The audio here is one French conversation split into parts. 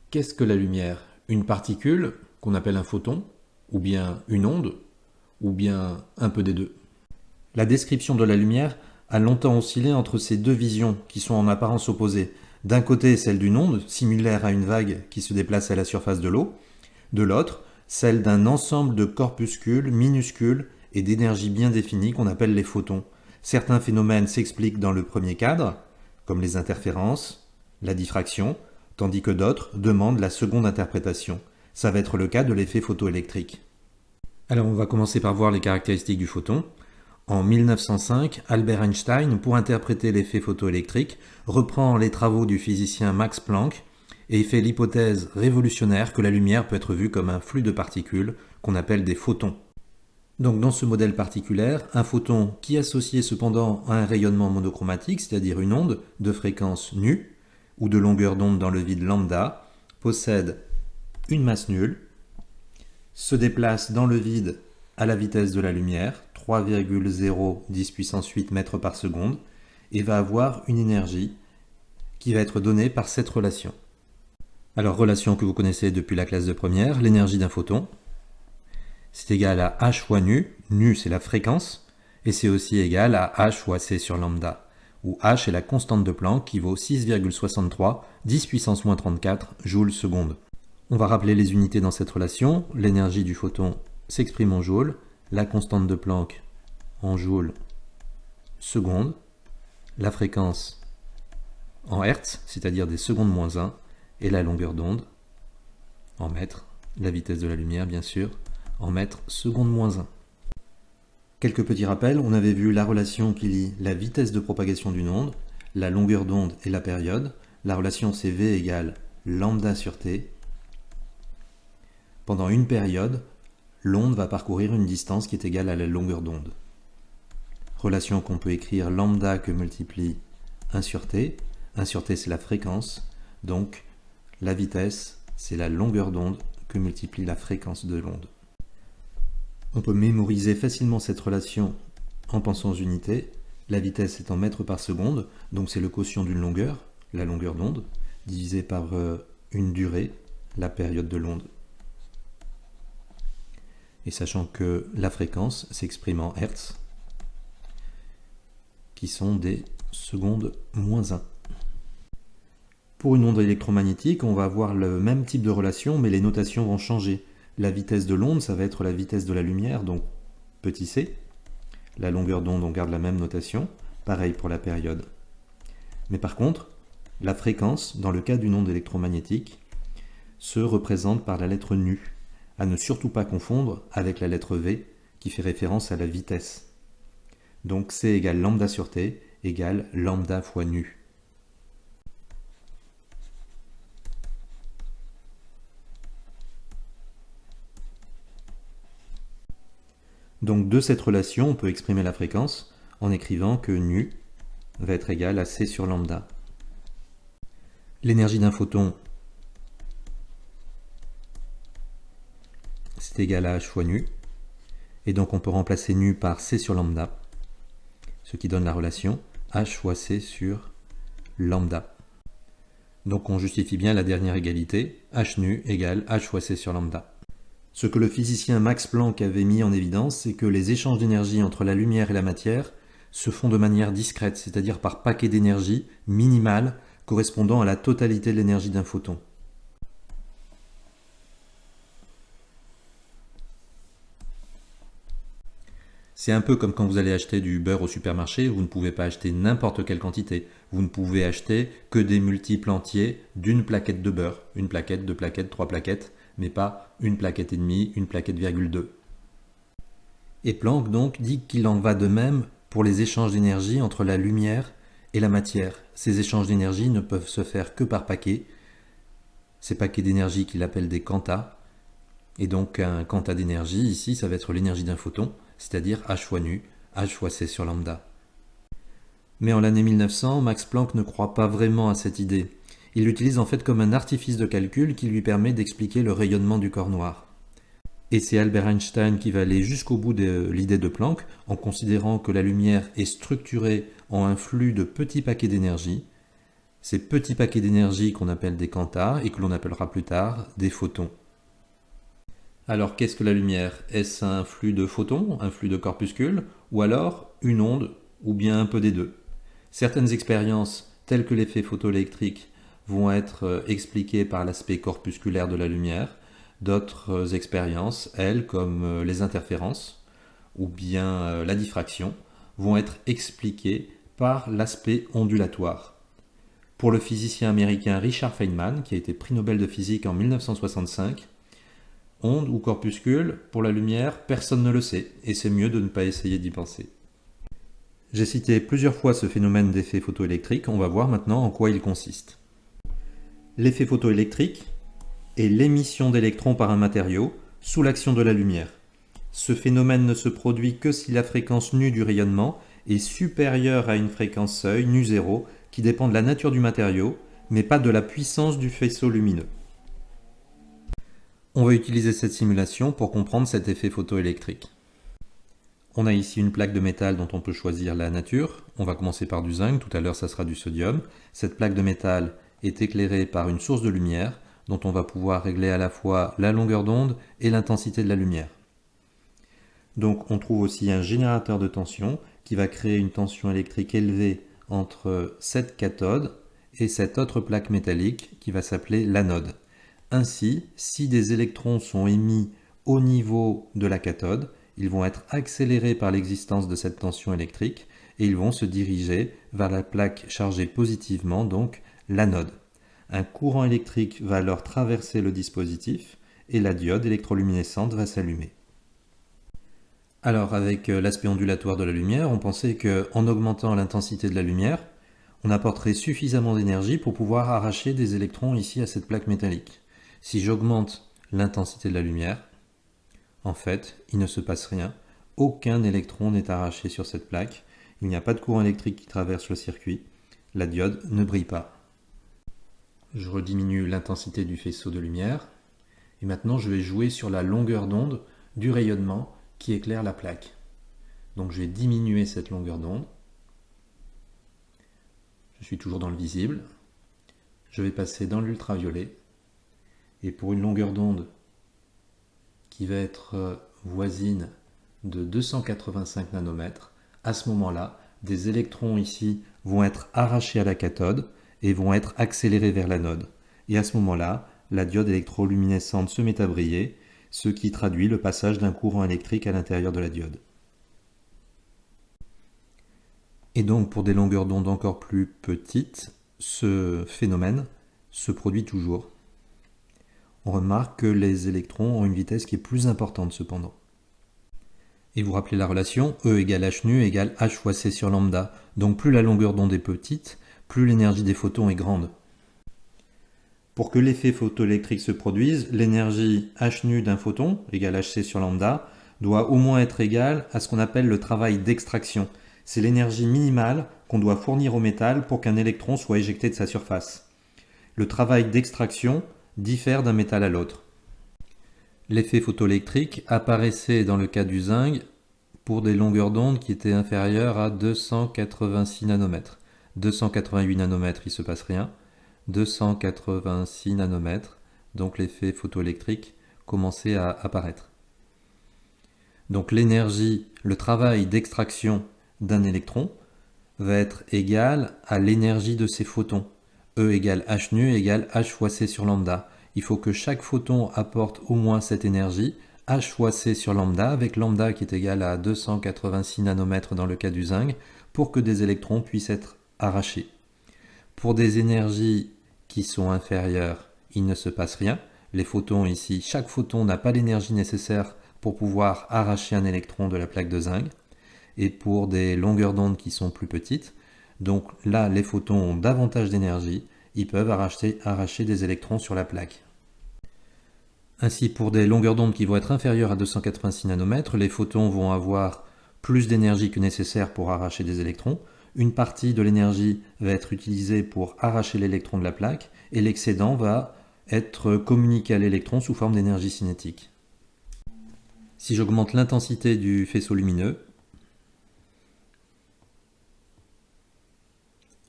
Qu'est-ce que la lumière? Une particule, qu'on appelle un photon, ou bien une onde, ou bien un peu des deux? La description de la lumière a longtemps oscillé entre ces deux visions qui sont en apparence opposées. D'un côté, celle d'une onde, similaire à une vague qui se déplace à la surface de l'eau. De l'autre, celle d'un ensemble de corpuscules minuscules et d'énergie bien définie qu'on appelle les photons. Certains phénomènes s'expliquent dans le premier cadre, comme les interférences, la diffraction, tandis que d'autres demandent la seconde interprétation. Ça va être le cas de l'effet photoélectrique. Alors on va commencer par voir les caractéristiques du photon. En 1905, Albert Einstein, pour interpréter l'effet photoélectrique, reprend les travaux du physicien Max Planck et fait l'hypothèse révolutionnaire que la lumière peut être vue comme un flux de particules qu'on appelle des photons. Donc dans ce modèle particulier, un photon qui associé cependant à un rayonnement monochromatique, c'est-à-dire une onde de fréquence nue ou de longueur d'onde dans le vide lambda, possède une masse nulle, se déplace dans le vide à la vitesse de la lumière, 3,010 puissance 8 mètres par seconde, et va avoir une énergie qui va être donnée par cette relation. Alors, relation que vous connaissez depuis la classe de première, l'énergie d'un photon, c'est égal à h fois nu, nu c'est la fréquence, et c'est aussi égal à h fois c sur lambda, où h est la constante de Planck qui vaut 6,63, 10 puissance moins 34 joules seconde. On va rappeler les unités dans cette relation, l'énergie du photon s'exprime en joules, la constante de Planck en joules seconde, la fréquence en hertz, c'est-à-dire des secondes moins 1, et la longueur d'onde en mètres, la vitesse de la lumière bien sûr, en mètres seconde moins 1. Quelques petits rappels, on avait vu la relation qui lie la vitesse de propagation d'une onde, la longueur d'onde et la période. La relation c'est V égale lambda sur T. Pendant une période, l'onde va parcourir une distance qui est égale à la longueur d'onde. Relation qu'on peut écrire lambda que multiplie 1 sur T. 1 sur T c'est la fréquence, donc la vitesse c'est la longueur d'onde que multiplie la fréquence de l'onde. On peut mémoriser facilement cette relation en pensant aux unités. La vitesse est en mètres par seconde, donc c'est le quotient d'une longueur, la longueur d'onde, divisé par une durée, la période de l'onde. Et sachant que la fréquence s'exprime en hertz, qui sont des secondes moins 1. Pour une onde électromagnétique, on va avoir le même type de relation, mais les notations vont changer. La vitesse de l'onde, ça va être la vitesse de la lumière, donc petit c. La longueur d'onde, on garde la même notation. Pareil pour la période. Mais par contre, la fréquence, dans le cas d'une onde électromagnétique, se représente par la lettre nu, à ne surtout pas confondre avec la lettre V, qui fait référence à la vitesse. Donc C égale lambda sur T égale lambda fois nu. Donc de cette relation, on peut exprimer la fréquence en écrivant que nu va être égal à C sur lambda. L'énergie d'un photon, c'est égal à H fois nu. Et donc on peut remplacer nu par C sur lambda, ce qui donne la relation H fois C sur lambda. Donc on justifie bien la dernière égalité, H nu égale H fois C sur lambda. Ce que le physicien Max Planck avait mis en évidence, c'est que les échanges d'énergie entre la lumière et la matière se font de manière discrète, c'est-à-dire par paquet d'énergie minimal correspondant à la totalité de l'énergie d'un photon. C'est un peu comme quand vous allez acheter du beurre au supermarché, vous ne pouvez pas acheter n'importe quelle quantité. Vous ne pouvez acheter que des multiples entiers d'une plaquette de beurre. Une plaquette, deux plaquettes, trois plaquettes, mais pas une plaquette et demie, une plaquette virgule 2. Et Planck donc dit qu'il en va de même pour les échanges d'énergie entre la lumière et la matière. Ces échanges d'énergie ne peuvent se faire que par paquets. Ces paquets d'énergie qu'il appelle des quantas. Et donc un quanta d'énergie, ici, ça va être l'énergie d'un photon, c'est-à-dire H fois nu, H fois C sur lambda. Mais en l'année 1900, Max Planck ne croit pas vraiment à cette idée. Il l'utilise en fait comme un artifice de calcul qui lui permet d'expliquer le rayonnement du corps noir. Et c'est Albert Einstein qui va aller jusqu'au bout de l'idée de Planck en considérant que la lumière est structurée en un flux de petits paquets d'énergie. ces petits paquets d'énergie qu'on appelle des quantas et que l'on appellera plus tard des photons. Alors qu'est-ce que la lumière? Est-ce un flux de photons, un flux de corpuscules, ou alors une onde, ou bien un peu des deux? Certaines expériences, telles que l'effet photoélectrique, vont être expliquées par l'aspect corpusculaire de la lumière. D'autres expériences, elles, comme les interférences, ou bien la diffraction, vont être expliquées par l'aspect ondulatoire. Pour le physicien américain Richard Feynman, qui a été prix Nobel de physique en 1965, onde ou corpuscule, pour la lumière, personne ne le sait, et c'est mieux de ne pas essayer d'y penser. J'ai cité plusieurs fois ce phénomène d'effet photoélectrique, on va voir maintenant en quoi il consiste. L'effet photoélectrique est l'émission d'électrons par un matériau sous l'action de la lumière. Ce phénomène ne se produit que si la fréquence nue du rayonnement est supérieure à une fréquence seuil, nu 0, qui dépend de la nature du matériau, mais pas de la puissance du faisceau lumineux. On va utiliser cette simulation pour comprendre cet effet photoélectrique. On a ici une plaque de métal dont on peut choisir la nature. On va commencer par du zinc, tout à l'heure ça sera du sodium. Cette plaque de métal est éclairée par une source de lumière dont on va pouvoir régler à la fois la longueur d'onde et l'intensité de la lumière. Donc on trouve aussi un générateur de tension qui va créer une tension électrique élevée entre cette cathode et cette autre plaque métallique qui va s'appeler l'anode. Ainsi, si des électrons sont émis au niveau de la cathode, ils vont être accélérés par l'existence de cette tension électrique et ils vont se diriger vers la plaque chargée positivement, donc l'anode. Un courant électrique va alors traverser le dispositif et la diode électroluminescente va s'allumer. Alors avec l'aspect ondulatoire de la lumière, on pensait qu'en augmentant l'intensité de la lumière, on apporterait suffisamment d'énergie pour pouvoir arracher des électrons ici à cette plaque métallique. Si j'augmente l'intensité de la lumière, en fait, il ne se passe rien. Aucun électron n'est arraché sur cette plaque. Il n'y a pas de courant électrique qui traverse le circuit. La diode ne brille pas. Je rediminue l'intensité du faisceau de lumière. Et maintenant, je vais jouer sur la longueur d'onde du rayonnement qui éclaire la plaque. Donc je vais diminuer cette longueur d'onde. Je suis toujours dans le visible. Je vais passer dans l'ultraviolet. Et pour une longueur d'onde qui va être voisine de 285 nanomètres, à ce moment-là, des électrons ici vont être arrachés à la cathode et vont être accélérés vers l'anode. Et à ce moment-là, la diode électroluminescente se met à briller, ce qui traduit le passage d'un courant électrique à l'intérieur de la diode. Et donc pour des longueurs d'onde encore plus petites, ce phénomène se produit toujours. On remarque que les électrons ont une vitesse qui est plus importante cependant. Et vous rappelez la relation E égale h nu égale h fois c sur lambda. Donc plus la longueur d'onde est petite, plus l'énergie des photons est grande. Pour que l'effet photoélectrique se produise, l'énergie h nu d'un photon, égale hc sur lambda, doit au moins être égale à ce qu'on appelle le travail d'extraction. C'est l'énergie minimale qu'on doit fournir au métal pour qu'un électron soit éjecté de sa surface. Le travail d'extraction diffère d'un métal à l'autre. L'effet photoélectrique apparaissait dans le cas du zinc pour des longueurs d'onde qui étaient inférieures à 286 nanomètres. 288 nanomètres, il ne se passe rien. 286 nanomètres, donc l'effet photoélectrique commençait à apparaître. Donc l'énergie, le travail d'extraction d'un électron va être égal à l'énergie de ses photons. E égale h nu égale h fois c sur lambda. Il faut que chaque photon apporte au moins cette énergie, h fois c sur lambda, avec lambda qui est égal à 286 nanomètres dans le cas du zinc, pour que des électrons puissent être arrachés. Pour des énergies qui sont inférieures, il ne se passe rien. Les photons ici, chaque photon n'a pas l'énergie nécessaire pour pouvoir arracher un électron de la plaque de zinc. Et pour des longueurs d'onde qui sont plus petites, donc là les photons ont davantage d'énergie, ils peuvent arracher des électrons sur la plaque. Ainsi pour des longueurs d'onde qui vont être inférieures à 286 nanomètres, les photons vont avoir plus d'énergie que nécessaire pour arracher des électrons. Une partie de l'énergie va être utilisée pour arracher l'électron de la plaque et l'excédent va être communiqué à l'électron sous forme d'énergie cinétique. Si j'augmente l'intensité du faisceau lumineux,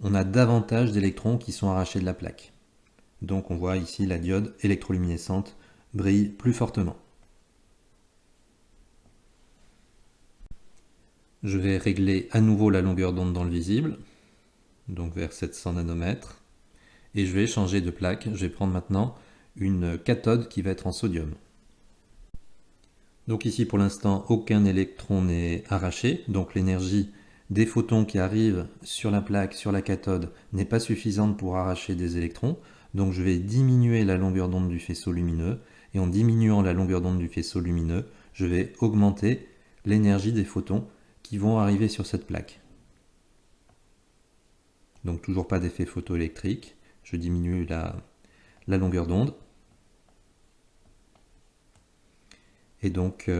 on a davantage d'électrons qui sont arrachés de la plaque. Donc on voit ici la diode électroluminescente brille plus fortement. Je vais régler à nouveau la longueur d'onde dans le visible, donc vers 700 nanomètres, et je vais changer de plaque. Je vais prendre maintenant une cathode qui va être en sodium. Donc ici pour l'instant aucun électron n'est arraché, donc l'énergie des photons qui arrivent sur la plaque, sur la cathode, n'est pas suffisante pour arracher des électrons. Donc je vais diminuer la longueur d'onde du faisceau lumineux, et en diminuant la longueur d'onde du faisceau lumineux, je vais augmenter l'énergie des photons qui vont arriver sur cette plaque. Donc toujours pas d'effet photoélectrique, je diminue la longueur d'onde. Et donc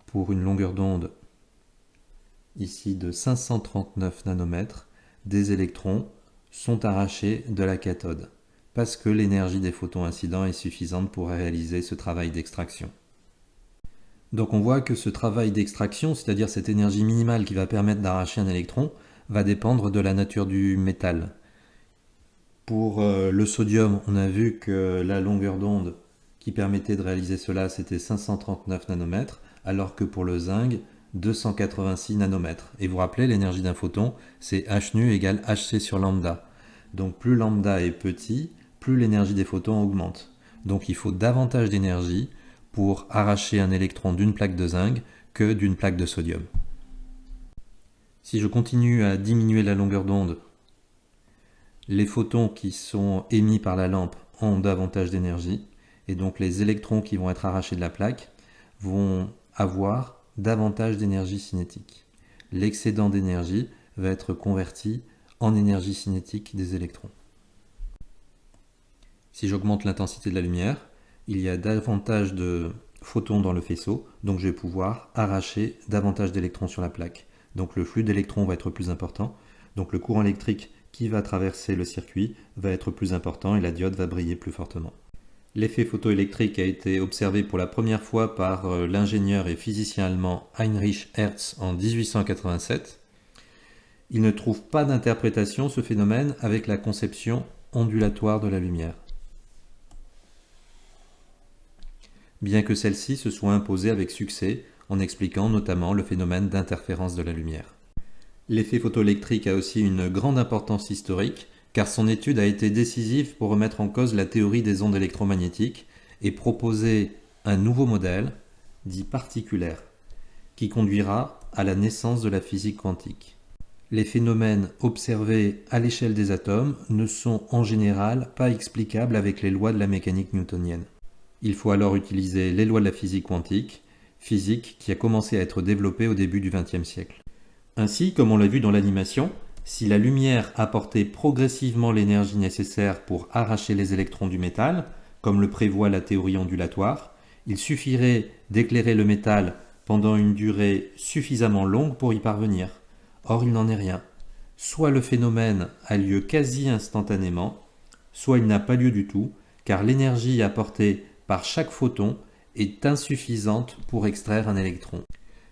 pour une longueur d'onde ici de 539 nanomètres, des électrons sont arrachés de la cathode, parce que l'énergie des photons incidents est suffisante pour réaliser ce travail d'extraction. Donc on voit que ce travail d'extraction, c'est-à-dire cette énergie minimale qui va permettre d'arracher un électron, va dépendre de la nature du métal. Pour le sodium, on a vu que la longueur d'onde qui permettait de réaliser cela, c'était 539 nanomètres, alors que pour le zinc, 286 nanomètres. Et vous vous rappelez, l'énergie d'un photon, c'est h nu égale hc sur lambda. Donc plus lambda est petit, plus l'énergie des photons augmente. Donc il faut davantage d'énergie pour arracher un électron d'une plaque de zinc que d'une plaque de sodium. Si je continue à diminuer la longueur d'onde, les photons qui sont émis par la lampe ont davantage d'énergie, et donc les électrons qui vont être arrachés de la plaque vont avoir davantage d'énergie cinétique. L'excédent d'énergie va être converti en énergie cinétique des électrons. Si j'augmente l'intensité de la lumière, il y a davantage de photons dans le faisceau, donc je vais pouvoir arracher davantage d'électrons sur la plaque. Donc le flux d'électrons va être plus important, donc le courant électrique qui va traverser le circuit va être plus important et la diode va briller plus fortement. L'effet photoélectrique a été observé pour la première fois par l'ingénieur et physicien allemand Heinrich Hertz en 1887. Il ne trouve pas d'interprétation, ce phénomène, avec la conception ondulatoire de la lumière, bien que celle-ci se soit imposée avec succès en expliquant notamment le phénomène d'interférence de la lumière. L'effet photoélectrique a aussi une grande importance historique, car son étude a été décisive pour remettre en cause la théorie des ondes électromagnétiques et proposer un nouveau modèle, dit particulaire, qui conduira à la naissance de la physique quantique. Les phénomènes observés à l'échelle des atomes ne sont en général pas explicables avec les lois de la mécanique newtonienne. Il faut alors utiliser les lois de la physique quantique, physique qui a commencé à être développée au début du XXe siècle. Ainsi, comme on l'a vu dans l'animation, si la lumière apportait progressivement l'énergie nécessaire pour arracher les électrons du métal, comme le prévoit la théorie ondulatoire, il suffirait d'éclairer le métal pendant une durée suffisamment longue pour y parvenir. Or, il n'en est rien. Soit le phénomène a lieu quasi instantanément, soit il n'a pas lieu du tout, car l'énergie apportée par chaque photon est insuffisante pour extraire un électron.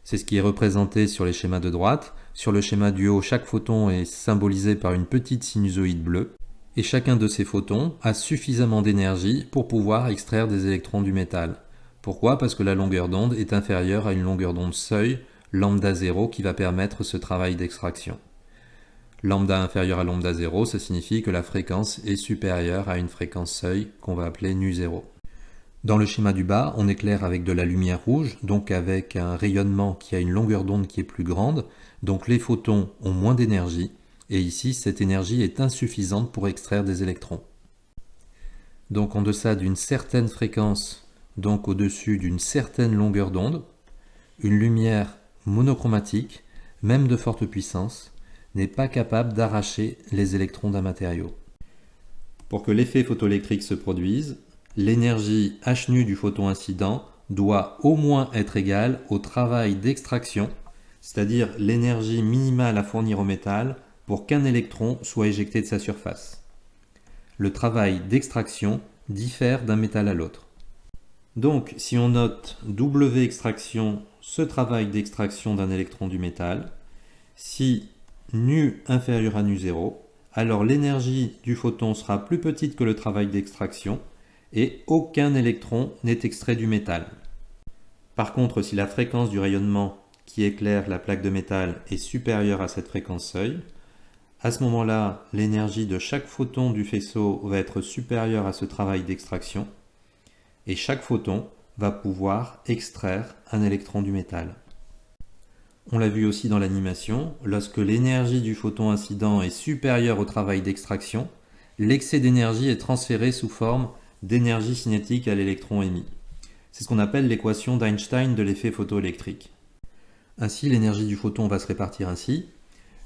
C'est ce qui est représenté sur les schémas de droite. Sur le schéma du haut, chaque photon est symbolisé par une petite sinusoïde bleue, et chacun de ces photons a suffisamment d'énergie pour pouvoir extraire des électrons du métal. Pourquoi? Parce que la longueur d'onde est inférieure à une longueur d'onde seuil, lambda 0, qui va permettre ce travail d'extraction. Lambda inférieur à lambda 0, ça signifie que la fréquence est supérieure à une fréquence seuil qu'on va appeler nu0. Dans le schéma du bas, on éclaire avec de la lumière rouge, donc avec un rayonnement qui a une longueur d'onde qui est plus grande, donc les photons ont moins d'énergie, et ici cette énergie est insuffisante pour extraire des électrons. Donc en deçà d'une certaine fréquence, donc au-dessus d'une certaine longueur d'onde, une lumière monochromatique, même de forte puissance, n'est pas capable d'arracher les électrons d'un matériau. Pour que l'effet photoélectrique se produise, l'énergie h nu du photon incident doit au moins être égale au travail d'extraction, c'est-à-dire l'énergie minimale à fournir au métal pour qu'un électron soit éjecté de sa surface. Le travail d'extraction diffère d'un métal à l'autre. Donc, si on note W extraction, ce travail d'extraction d'un électron du métal, si nu inférieur à nu0, alors l'énergie du photon sera plus petite que le travail d'extraction et aucun électron n'est extrait du métal. Par contre, si la fréquence du rayonnement qui éclaire la plaque de métal est supérieure à cette fréquence seuil, à ce moment-là, l'énergie de chaque photon du faisceau va être supérieure à ce travail d'extraction et chaque photon va pouvoir extraire un électron du métal. On l'a vu aussi dans l'animation, lorsque l'énergie du photon incident est supérieure au travail d'extraction, l'excès d'énergie est transféré sous forme d'énergie cinétique à l'électron émis. C'est ce qu'on appelle l'équation d'Einstein de l'effet photoélectrique. Ainsi, l'énergie du photon va se répartir ainsi.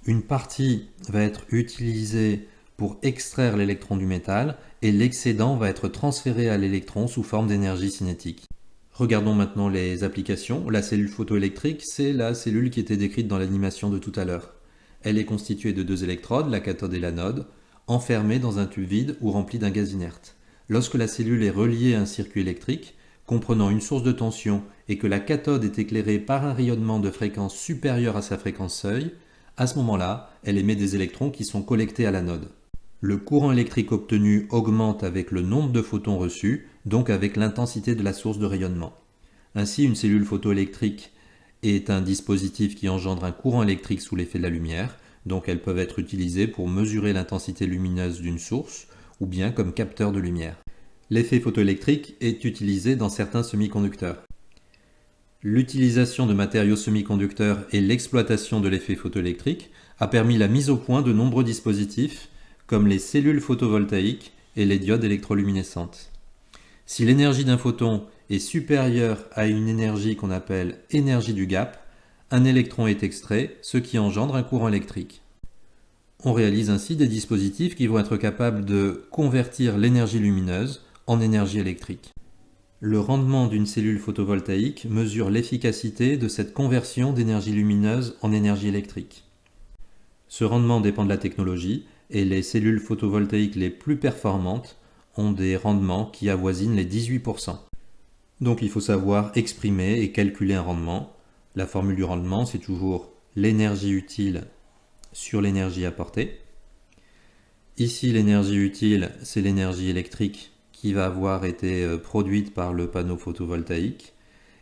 Une partie va être utilisée pour extraire l'électron du métal et l'excédent va être transféré à l'électron sous forme d'énergie cinétique. Regardons maintenant les applications. La cellule photoélectrique, c'est la cellule qui était décrite dans l'animation de tout à l'heure. Elle est constituée de deux électrodes, la cathode et l'anode, enfermées dans un tube vide ou rempli d'un gaz inerte. Lorsque la cellule est reliée à un circuit électrique, comprenant une source de tension et que la cathode est éclairée par un rayonnement de fréquence supérieure à sa fréquence seuil, à ce moment-là, elle émet des électrons qui sont collectés à l'anode. Le courant électrique obtenu augmente avec le nombre de photons reçus, donc avec l'intensité de la source de rayonnement. Ainsi, une cellule photoélectrique est un dispositif qui engendre un courant électrique sous l'effet de la lumière, donc elles peuvent être utilisées pour mesurer l'intensité lumineuse d'une source ou bien comme capteur de lumière. L'effet photoélectrique est utilisé dans certains semi-conducteurs. L'utilisation de matériaux semi-conducteurs et l'exploitation de l'effet photoélectrique a permis la mise au point de nombreux dispositifs comme les cellules photovoltaïques et les diodes électroluminescentes. Si l'énergie d'un photon est supérieure à une énergie qu'on appelle énergie du gap, un électron est extrait, ce qui engendre un courant électrique. On réalise ainsi des dispositifs qui vont être capables de convertir l'énergie lumineuse en énergie électrique. Le rendement d'une cellule photovoltaïque mesure l'efficacité de cette conversion d'énergie lumineuse en énergie électrique. Ce rendement dépend de la technologie et les cellules photovoltaïques les plus performantes ont des rendements qui avoisinent les 18%. Donc il faut savoir exprimer et calculer un rendement. La formule du rendement, c'est toujours l'énergie utile sur l'énergie apportée. Ici, l'énergie utile, c'est l'énergie électrique qui va avoir été produite par le panneau photovoltaïque,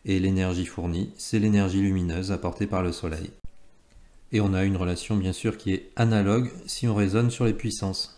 et l'énergie fournie, c'est l'énergie lumineuse apportée par le soleil. Et on a une relation bien sûr qui est analogue si on raisonne sur les puissances.